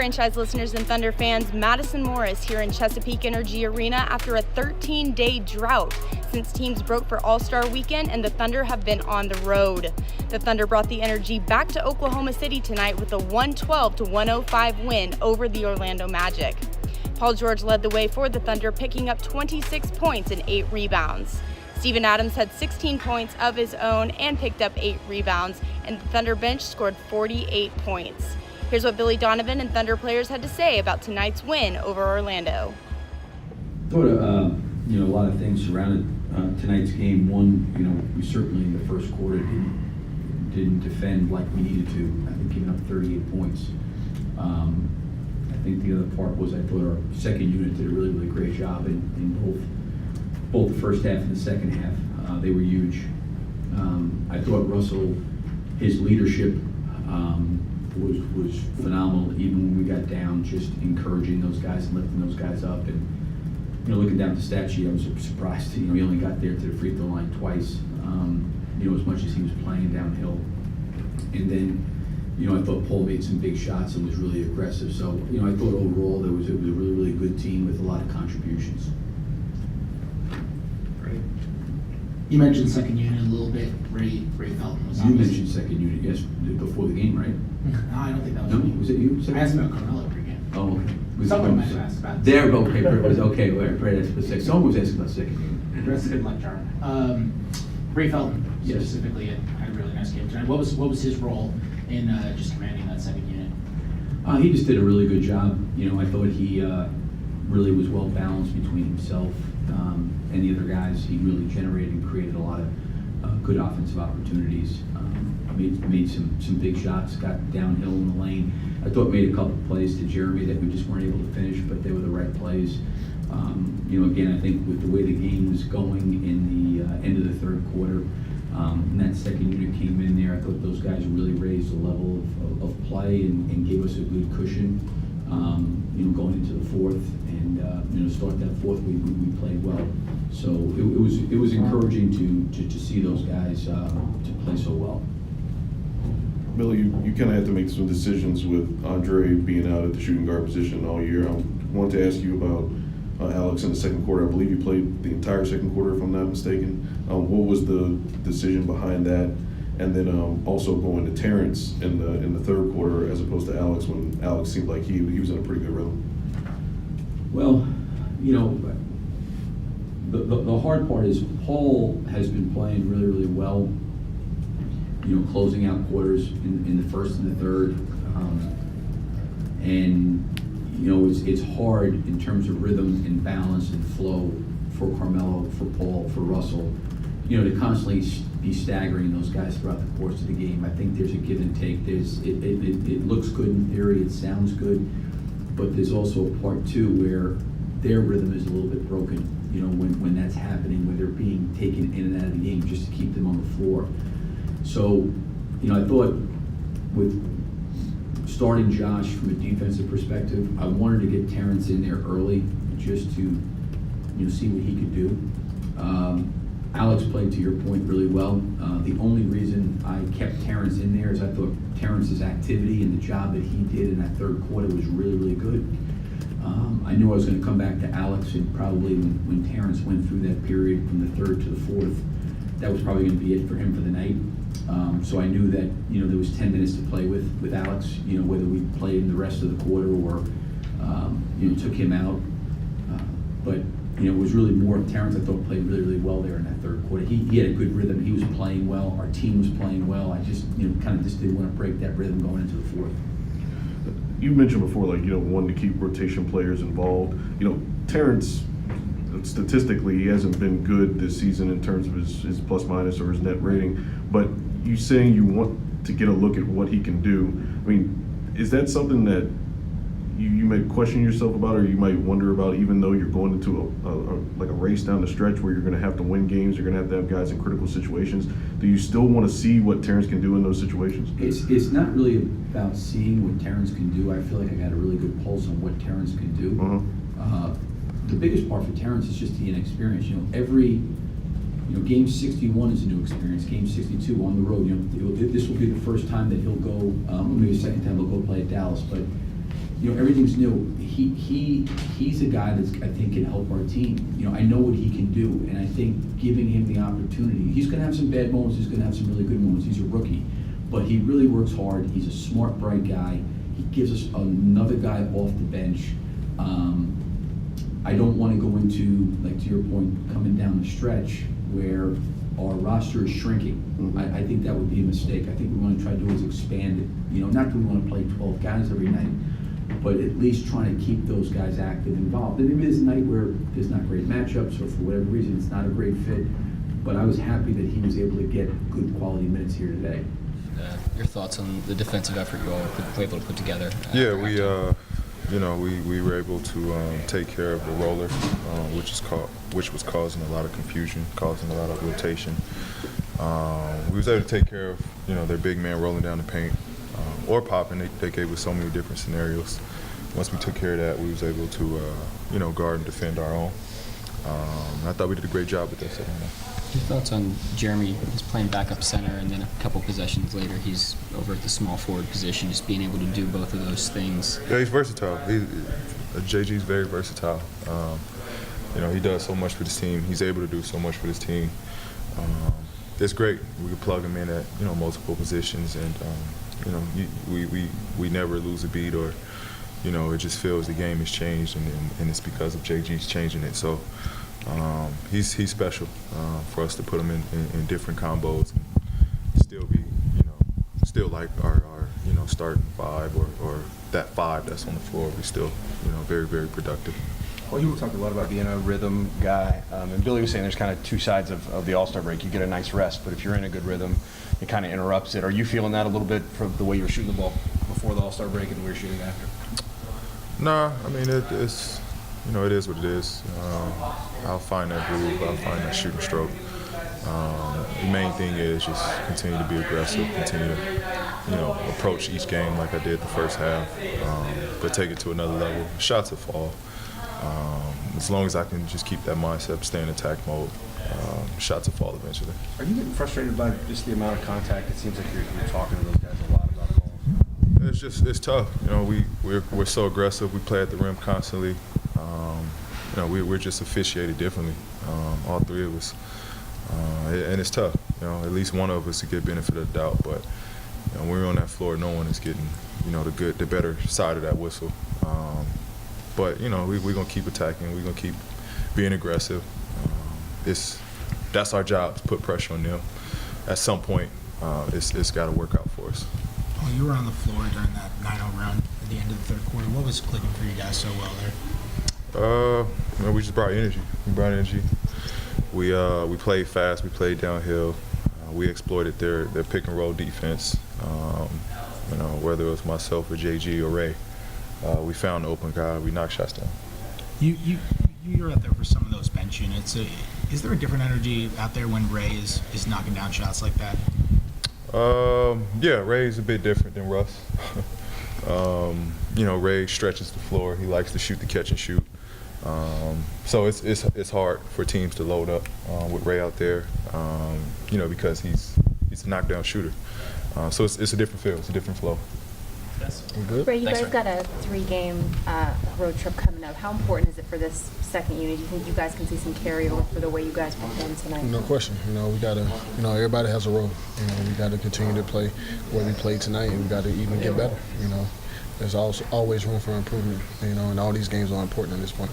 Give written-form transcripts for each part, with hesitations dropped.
franchise listeners and Thunder fans, Madison Morris here in Chesapeake Energy Arena after a 13-day drought since teams broke for All-Star Weekend and the Thunder have been on the road. The Thunder brought the energy back to Oklahoma City tonight with a 112-105 win over the Orlando Magic. Paul George led the way for the Thunder, picking up 26 points and 8 rebounds. Steven Adams had 16 points of his own and picked up 8 rebounds, and the Thunder bench scored 48 points. Here's what Billy Donovan and Thunder players had to say about tonight's win over Orlando. I thought a lot of things surrounded tonight's game. One, we certainly in the first quarter didn't defend like we needed to. I think giving up 38 points. I think the other part was I thought our second unit did a really, really great job in both the first half and the second half. They were huge. I thought Russell, his leadership was phenomenal. Even when we got down, just encouraging those guys and lifting those guys up. And looking down at the stat sheet, I was surprised. He only got there to the free throw line twice. As much as he was playing downhill. And then, I thought Paul made some big shots and was really aggressive. So, I thought overall it was a really, really good team with a lot of contributions. Great. You mentioned second unit a little bit. Ray Felton was. You mentioned second unit, yes, before the game, right? No, I don't think that was no, me. Was it you? I asked about Carmelo pregame. Oh, okay. Someone might have asked about. There, okay, it was okay. Right, that's the second. Someone was asking about second unit. The rest of it like Jarman. Ray Felton specifically had a really nice game tonight. What was his role in just commanding that second unit? He just did a really good job. I thought he really was well balanced between himself and the other guys. He really generated and created a lot of good offensive opportunities. Made some big shots, got downhill in the lane. I thought made a couple plays to Jeremy that we just weren't able to finish, but they were the right plays. Again, I think with the way the game was going in the end of the third quarter, and that second unit came in there, I thought those guys really raised the level of play and gave us a good cushion, going into the fourth. And start that fourth, we played well. So it was encouraging to see those guys to play so well. Billy, you kind of had to make some decisions with Andre being out at the shooting guard position all year. I wanted to ask you about Alex in the second quarter. I believe you played the entire second quarter, if I'm not mistaken. What was the decision behind that? And then also going to Terrence in the third quarter as opposed to Alex, when Alex seemed like he was in a pretty good rhythm. Well, the hard part is Paul has been playing really, really well. Closing out quarters in the first and the third, it's hard in terms of rhythm and balance and flow for Carmelo, for Paul, for Russell, to constantly be staggering those guys throughout the course of the game. I think there's a give and take. It looks good in theory, it sounds good, but there's also a part too where their rhythm is a little bit broken. When that's happening, when they're being taken in and out of the game just to keep them on the floor. So, I thought with starting Josh from a defensive perspective, I wanted to get Terrence in there early just to, see what he could do. Alex played, to your point, really well. The only reason I kept Terrence in there is I thought Terrence's activity and the job that he did in that third quarter was really, really good. I knew I was going to come back to Alex, and probably when Terrence went through that period from the third to the fourth, that was probably going to be it for him for the night. So I knew that there was 10 minutes to play with Alex. Whether we played in the rest of the quarter or took him out. But it was really more of Terrence. I thought played really, really well there in that third quarter. He had a good rhythm. He was playing well. Our team was playing well. I just kind of just didn't want to break that rhythm going into the fourth. You mentioned before, wanting to keep rotation players involved. Terrence, statistically, he hasn't been good this season in terms of his plus minus or his net rating, but you saying you want to get a look at what he can do. I mean, is that something that you might question yourself about, or you might wonder about, even though you're going into a race down the stretch where you're going to have to win games, you're going to have guys in critical situations? Do you still want to see what Terrence can do in those situations? It's not really about seeing what Terrence can do. I feel like I got a really good pulse on what Terrence can do. The biggest part for Terrence is just the inexperience. Game 61 is a new experience. Game 62 on the road. This will be the first time that he'll go, maybe the second time he'll go play at Dallas. But everything's new. He's a guy that's, I think, can help our team. I know what he can do, and I think giving him the opportunity, he's going to have some bad moments, he's going to have some really good moments. He's a rookie, but he really works hard. He's a smart, bright guy. He gives us another guy off the bench. I don't want to go into, like, to your point, coming down the stretch where our roster is shrinking. I think that would be a mistake. I think we want to try to do is expand it. Not that we want to play 12 guys every night, but at least trying to keep those guys active and involved. And maybe there's a night where there's not great matchups, or for whatever reason it's not a great fit, but I was happy that he was able to get good quality minutes here today. Your thoughts on the defensive effort you all were able to put together? Yeah, we were able to take care of the roller, which was causing a lot of confusion, causing a lot of rotation. We was able to take care of their big man rolling down the paint or popping. They gave us so many different scenarios. Once we took care of that, we was able to guard and defend our own. I thought we did a great job with that second half. Your thoughts on Jeremy? He's playing backup center, and then a couple possessions later, he's over at the small forward position, just being able to do both of those things. Yeah, he's versatile. JG's very versatile. He does so much for his team. He's able to do so much for his team. It's great. We can plug him in at multiple positions, and we never lose a beat, or it just feels the game has changed, and it's because of JG's changing it. So. He's special for us to put him in different combos and still be, still like our starting five or that five that's on the floor. We're still, very, very productive. Well, you talked a lot about being a rhythm guy, and Billy was saying there's kind of two sides of the All-Star break. You get a nice rest, but if you're in a good rhythm, it kind of interrupts it. Are you feeling that a little bit from the way you were shooting the ball before the All-Star break and the way you're shooting after? Nah, I mean, it's it is what it is. I'll find that groove. I'll find that shooting stroke. The main thing is just continue to be aggressive, continue to, approach each game like I did the first half, but take it to another level. Shots will fall. As long as I can just keep that mindset, stay in attack mode, shots will fall eventually. Are you getting frustrated by just the amount of contact? It seems like you're talking to those guys a lot about balls. It's tough. We're so aggressive. We play at the rim constantly. We're just officiated differently, all three of us, and it's tough. At least one of us to get benefit of the doubt, but when we're on that floor, no one is getting the better side of that whistle. But we're gonna keep attacking. We're gonna keep being aggressive. That's our job, to put pressure on them. At some point, it's got to work out for us. Well, you were on the floor during that 9-0 run at the end of the third quarter. What was clicking for you guys so well there? We just brought energy. We played fast. We played downhill. We exploited their pick and roll defense. Whether it was myself or JG or Ray, we found the open guy. We knocked shots down. You're out there for some of those bench units. Is there a different energy out there when Ray is knocking down shots like that? Yeah, Ray's a bit different than Russ. Ray stretches the floor. He likes to shoot the catch and shoot. So it's hard for teams to load up with Ray out there, because he's a knockdown shooter. So it's a different feel. It's a different flow. Ray, you guys got a 3-game road trip coming up. How important is it for this second unit? Do you think you guys can see some carryover for the way you guys performed tonight? No question. We got to, everybody has a role. We got to continue to play where we played tonight, and we got to even get better. There's always room for improvement, and all these games are important at this point.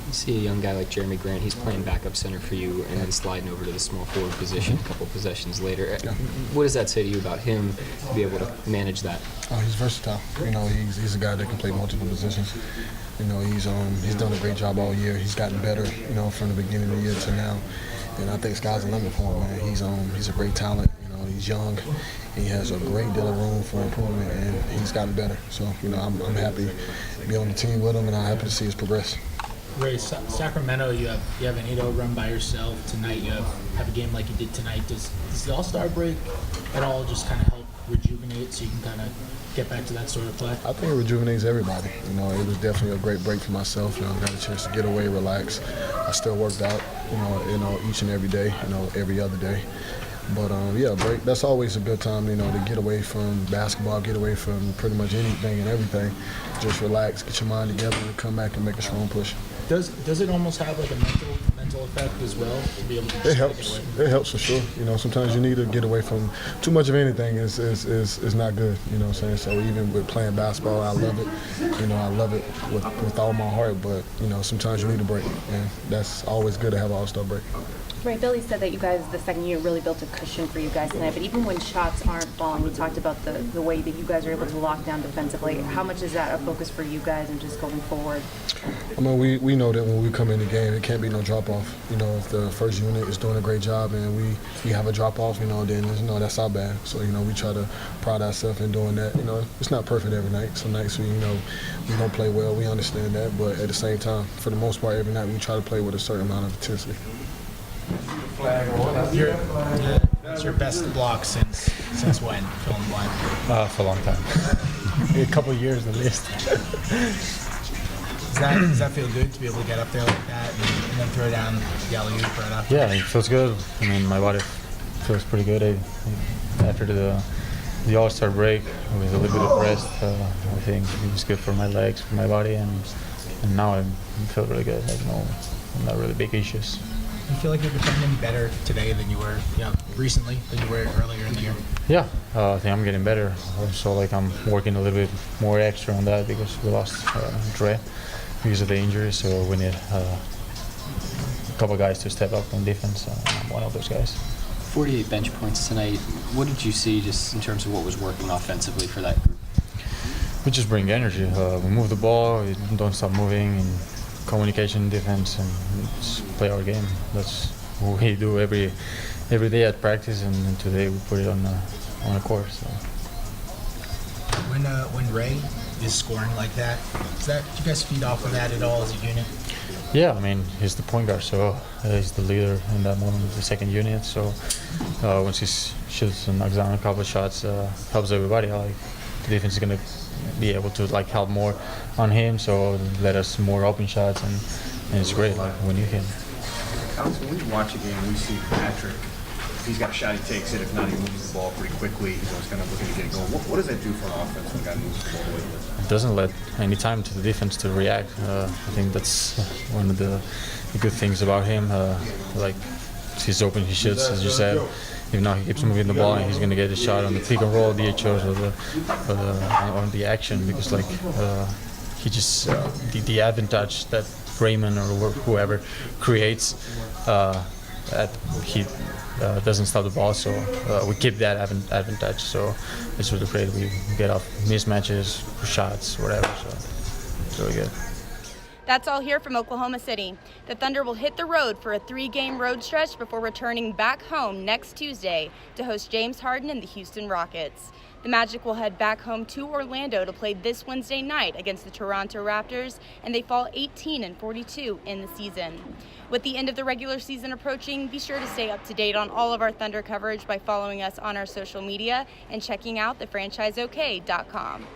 You see a young guy like Jeremy Grant, he's playing backup center for you and then sliding over to the small forward position a couple possessions later. Yeah. What does that say to you about him to be able to manage that? Oh, he's versatile. He's a guy that can play multiple positions. He's done a great job all year. He's gotten better, from the beginning of the year to now. And I think sky's the limit for him, man. He's a great talent. He's young. He has a great deal of room for improvement, and he's gotten better. So, I'm happy to be on the team with him, and I'm happy to see his progress. Ray, Sacramento, you have an 8-0 run by yourself. Tonight you have a game like you did tonight. Does the All-Star break at all just kind of help rejuvenate so you can kind of get back to that sort of play? I think it rejuvenates everybody. It was definitely a great break for myself. Got a chance to get away, relax. I still worked out, each and every day, every other day. But yeah, break. That's always a good time, to get away from basketball, get away from pretty much anything and everything. Just relax, get your mind together, and come back and make a strong push. Does it almost have like a mental effect as well to be able to? It helps. It helps for sure. Sometimes you need to get away from too much of anything. Is not good. You know what I'm saying? So even with playing basketball, I love it. I love it with all my heart. But sometimes you need a break, and that's always good to have an all-star break. Right, Billy said that you guys, the second unit, really built a cushion for you guys tonight. But even when shots aren't falling, we talked about the way that you guys are able to lock down defensively. How much is that a focus for you guys and just going forward? I mean, we know that when we come in the game, it can't be no drop-off. If the first unit is doing a great job and we have a drop-off, then that's our bad. So, we try to pride ourselves in doing that. It's not perfect every night. Some nights we don't play well. We understand that. But at the same time, for the most part, every night we try to play with a certain amount of intensity. That's your best block since when? Fill in the blank. For a long time. A couple of years at least. Does that feel good to be able to get up there like that and then throw down the alley-oop right after? Yeah, it feels good. I mean, my body feels pretty good. After the All-Star break, with a little bit of rest, I think it was good for my legs, for my body, and now I feel really good. Not really big issues. Do you feel like you're becoming better today than you were, recently, than you were earlier in the year? Yeah, I think I'm getting better. Also, I'm working a little bit more extra on that because we lost Dre because of the injury, so we need a couple guys to step up on defense. I'm one of those guys. 48 bench points tonight. What did you see just in terms of what was working offensively for that group? We just bring energy. We move the ball, we don't stop moving, and communication, defense, and just play our game. That's what we do every day at practice, and today we put it on the court. So. When Ray is scoring like that, do you guys feed off of that at all as a unit? Yeah, I mean, he's the point guard, so he's the leader in that moment of the second unit. So once he shoots and knocks down a couple of shots, helps everybody. The defense is gonna be able to help more on him, so let us more open shots, and it's great when you hit. Alex, when we watch a game, we see Patrick. If he's got a shot, he takes it. If not, he moves the ball pretty quickly. He's kind of looking to get it going. What does that do for an offense when a guy moves the ball away? It doesn't let any time to the defense to react. I think that's one of the good things about him. If he's open, he shoots, as you said. If not, he keeps moving the ball, and he's going to get a shot on the pick and roll, DHOs, or on the action, because he just the advantage that Raymond or whoever creates, that he doesn't stop the ball, so we keep that advantage. So it's really great. We get off mismatches, shots, whatever. So it's really good. That's all here from Oklahoma City. The Thunder will hit the road for a 3-game road stretch before returning back home next Tuesday to host James Harden and the Houston Rockets. The Magic will head back home to Orlando to play this Wednesday night against the Toronto Raptors, and they fall 18-42 in the season. With the end of the regular season approaching, be sure to stay up to date on all of our Thunder coverage by following us on our social media and checking out thefranchiseok.com.